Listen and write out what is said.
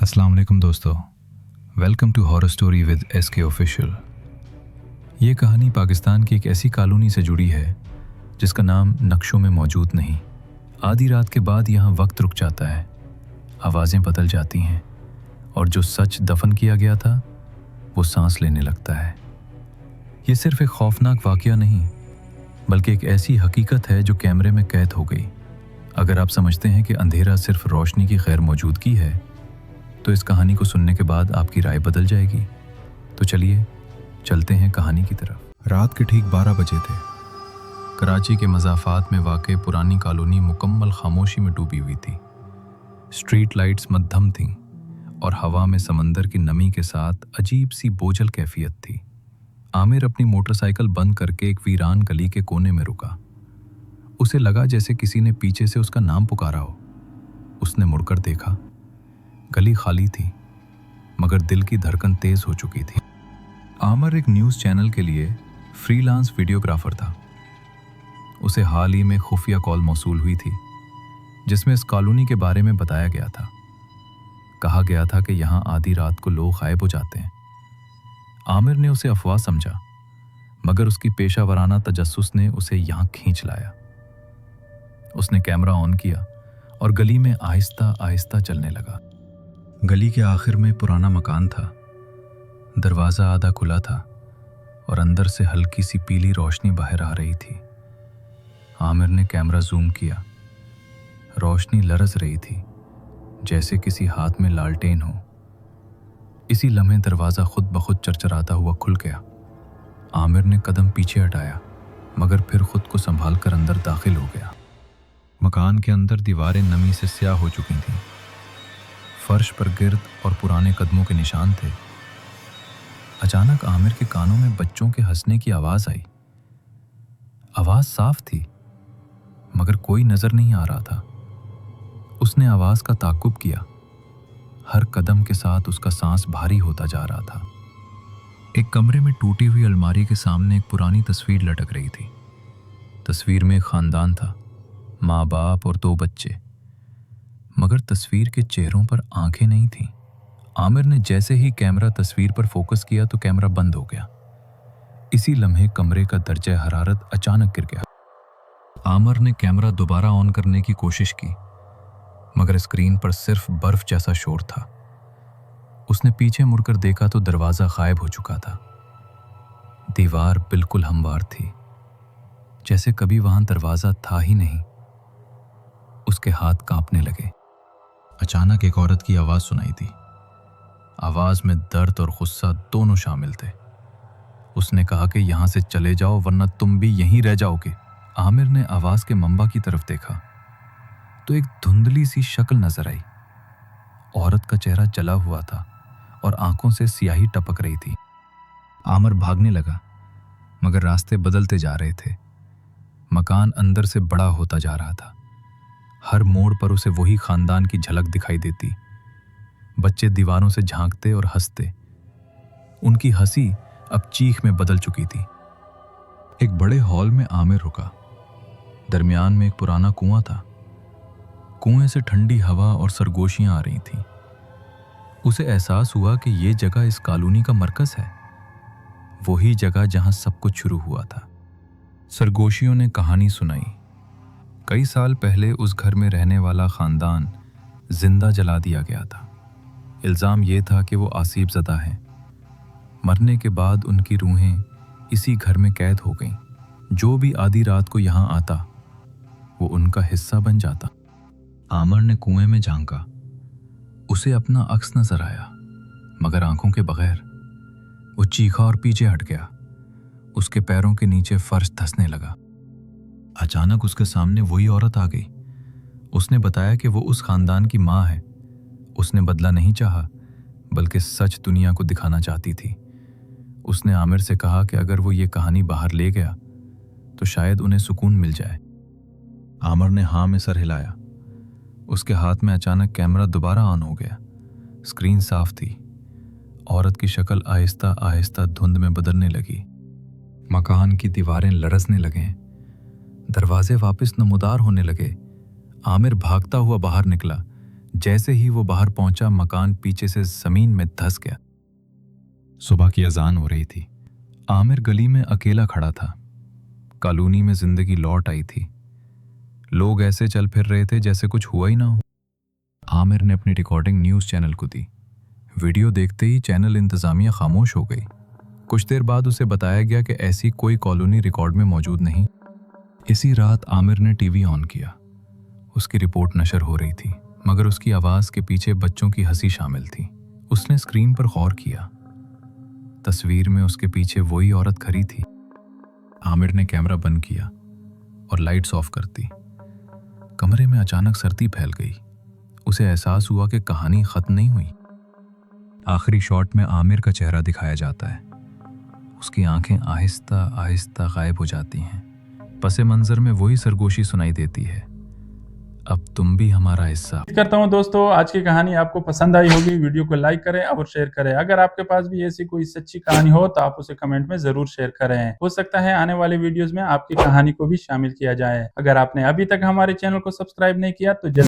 अस्सलाम वालेकुम दोस्तों, welcome to horror story with SK official. ये कहानी पाकिस्तान की एक ऐसी कॉलोनी से जुड़ी है जिसका नाम नक्शों में मौजूद नहीं। आधी रात के बाद यहाँ वक्त रुक जाता है, आवाज़ें बदल जाती हैं और जो सच दफन किया गया था वो सांस लेने लगता है। ये सिर्फ एक खौफनाक वाक़या नहीं बल्कि एक ऐसी हकीकत है जो कैमरे में कैद हो गई। अगर आप समझते हैं कि अंधेरा सिर्फ रोशनी की गैर मौजूदगी है तो इस कहानी को सुनने के बाद आपकी राय बदल जाएगी। तो चलिए चलते हैं कहानी की तरफ। रात के ठीक 12 बजे थे। कराची के मज़ाफ़ात में वाक़े पुरानी कॉलोनी मुकम्मल खामोशी में डूबी हुई थी। स्ट्रीट लाइट्स मद्धम थीं और हवा में समंदर की नमी के साथ अजीब सी बोझल कैफियत थी। आमिर अपनी मोटरसाइकिल बंद करके एक वीरान गली के कोने में रुका। उसे लगा जैसे किसी ने पीछे से उसका नाम पुकारा हो। उसने मुड़कर देखा। गली खाली थी मगर दिल की धड़कन तेज हो चुकी थी। आमिर एक न्यूज़ चैनल के लिए फ्रीलांस वीडियोग्राफर था। उसे हाल ही में खुफिया कॉल मौसूल हुई थी जिसमें इस कॉलोनी के बारे में बताया गया था। कहा गया था कि यहाँ आधी रात को लोग गायब हो जाते हैं। आमिर ने उसे अफवाह समझा मगर उसकी पेशा तजस्सुस ने उसे यहाँ खींच लाया। उसने कैमरा ऑन किया और गली में आहिस्ता आहिस्ता चलने लगा। गली के आखिर में पुराना मकान था। दरवाज़ा आधा खुला था और अंदर से हल्की सी पीली रोशनी बाहर आ रही थी। आमिर ने कैमरा जूम किया। रोशनी लरस रही थी जैसे किसी हाथ में लालटेन हो। इसी लम्हे दरवाज़ा खुद ब खुद चरचराता हुआ खुल गया। आमिर ने कदम पीछे हटाया मगर फिर खुद को संभाल कर अंदर दाखिल हो गया। मकान के अंदर दीवारें नमी से स्याह हो चुकी थीं। फर्श पर गिर्द और पुराने कदमों के निशान थे। अचानक आमिर के कानों में बच्चों के हंसने की आवाज़ आई। आवाज़ साफ थी मगर कोई नज़र नहीं आ रहा था। उसने आवाज़ का ताक़ुब किया। हर कदम के साथ उसका सांस भारी होता जा रहा था। एक कमरे में टूटी हुई अलमारी के सामने एक पुरानी तस्वीर लटक रही थी। तस्वीर में एक ख़ानदान था, माँ बाप और 2 बच्चे, मगर तस्वीर के चेहरों पर आंखें नहीं थीं। आमिर ने जैसे ही कैमरा तस्वीर पर फोकस किया तो कैमरा बंद हो गया। इसी लम्हे कमरे का दर्जा हरारत अचानक गिर गया। आमिर ने कैमरा दोबारा ऑन करने की कोशिश की मगर स्क्रीन पर सिर्फ बर्फ जैसा शोर था। उसने पीछे मुड़कर देखा तो दरवाज़ा गायब हो चुका था। दीवार बिल्कुल हमवार थी जैसे कभी वहां दरवाज़ा था ही नहीं। उसके हाथ कांपने लगे। अचानक एक औरत की आवाज़ सुनाई दी। आवाज़ में दर्द और गुस्सा दोनों शामिल थे। उसने कहा कि यहाँ से चले जाओ वरना तुम भी यहीं रह जाओगे। आमिर ने आवाज़ के मंबा की तरफ देखा तो एक धुंधली सी शक्ल नजर आई। औरत का चेहरा जला हुआ था और आंखों से स्याही टपक रही थी। आमिर भागने लगा मगर रास्ते बदलते जा रहे थे। मकान अंदर से बड़ा होता जा रहा था। हर मोड़ पर उसे वही खानदान की झलक दिखाई देती। बच्चे दीवारों से झांकते और हंसते। उनकी हंसी अब चीख में बदल चुकी थी। एक बड़े हॉल में आमिर रुका। दरमियान में एक पुराना कुआं था। कुएं से ठंडी हवा और सरगोशियां आ रही थीं। उसे एहसास हुआ कि ये जगह इस कॉलोनी का मरकज है, वही जगह जहां सब कुछ शुरू हुआ था। सरगोशियों ने कहानी सुनाई। कई साल पहले उस घर में रहने वाला खानदान जिंदा जला दिया गया था। इल्ज़ाम ये था कि वो आसीब ज़दा हैं। मरने के बाद उनकी रूहें इसी घर में कैद हो गईं। जो भी आधी रात को यहाँ आता वो उनका हिस्सा बन जाता। आमिर ने कुएं में झांका। उसे अपना अक्स नजर आया मगर आंखों के बगैर। वो चीखा और पीछे हट गया। उसके पैरों के नीचे फर्श धंसने लगा। अचानक उसके सामने वही औरत आ गई। उसने बताया कि वो उस खानदान की माँ है। उसने बदला नहीं चाहा बल्कि सच दुनिया को दिखाना चाहती थी। उसने आमिर से कहा कि अगर वो ये कहानी बाहर ले गया तो शायद उन्हें सुकून मिल जाए। आमिर ने हाँ में सर हिलाया। उसके हाथ में अचानक कैमरा दोबारा ऑन हो गया। स्क्रीन साफ थी। औरत की शक्ल आहिस्ता आहिस्ता धुंध में बदलने लगी। मकान की दीवारें लरसने लगें। दरवाजे वापस नमूदार होने लगे। आमिर भागता हुआ बाहर निकला जैसे ही वो बाहर पहुंचा, मकान पीछे से जमीन में धंस गया। सुबह की अजान हो रही थी। आमिर गली में अकेला खड़ा था। कॉलोनी में जिंदगी लौट आई थी। लोग ऐसे चल फिर रहे थे जैसे कुछ हुआ ही ना हो। आमिर ने अपनी रिकॉर्डिंग न्यूज़ चैनल को दी। वीडियो देखते ही चैनल इंतजामिया खामोश हो गई। कुछ देर बाद उसे बताया गया कि ऐसी कोई कॉलोनी रिकॉर्ड में मौजूद नहीं। इसी रात आमिर ने टीवी ऑन किया। उसकी रिपोर्ट नशर हो रही थी, मगर उसकी आवाज़ के पीछे बच्चों की हंसी शामिल थी। उसने स्क्रीन पर गौर किया। तस्वीर में उसके पीछे वही औरत खड़ी थी। आमिर ने कैमरा बंद किया और लाइट्स ऑफ कर दी। कमरे में अचानक सर्दी फैल गई। उसे एहसास हुआ कि कहानी खत्म नहीं हुई। आखिरी शॉट में आमिर का चेहरा दिखाया जाता है। उसकी आंखें आहिस्ता आहिस्ता गायब हो जाती हैं। पसे मंजर में वही सरगोशी सुनाई देती है, अब तुम भी हमारा हिस्सा। करता हूं दोस्तों, आज की कहानी आपको पसंद आई होगी। वीडियो को लाइक करें और शेयर करें। अगर आपके पास भी ऐसी कोई सच्ची कहानी हो तो आप उसे कमेंट में जरूर शेयर करें। हो सकता है आने वाले वीडियोस में आपकी कहानी को भी शामिल किया जाए। अगर आपने अभी तक हमारे चैनल को सब्सक्राइब नहीं किया तो जल्दी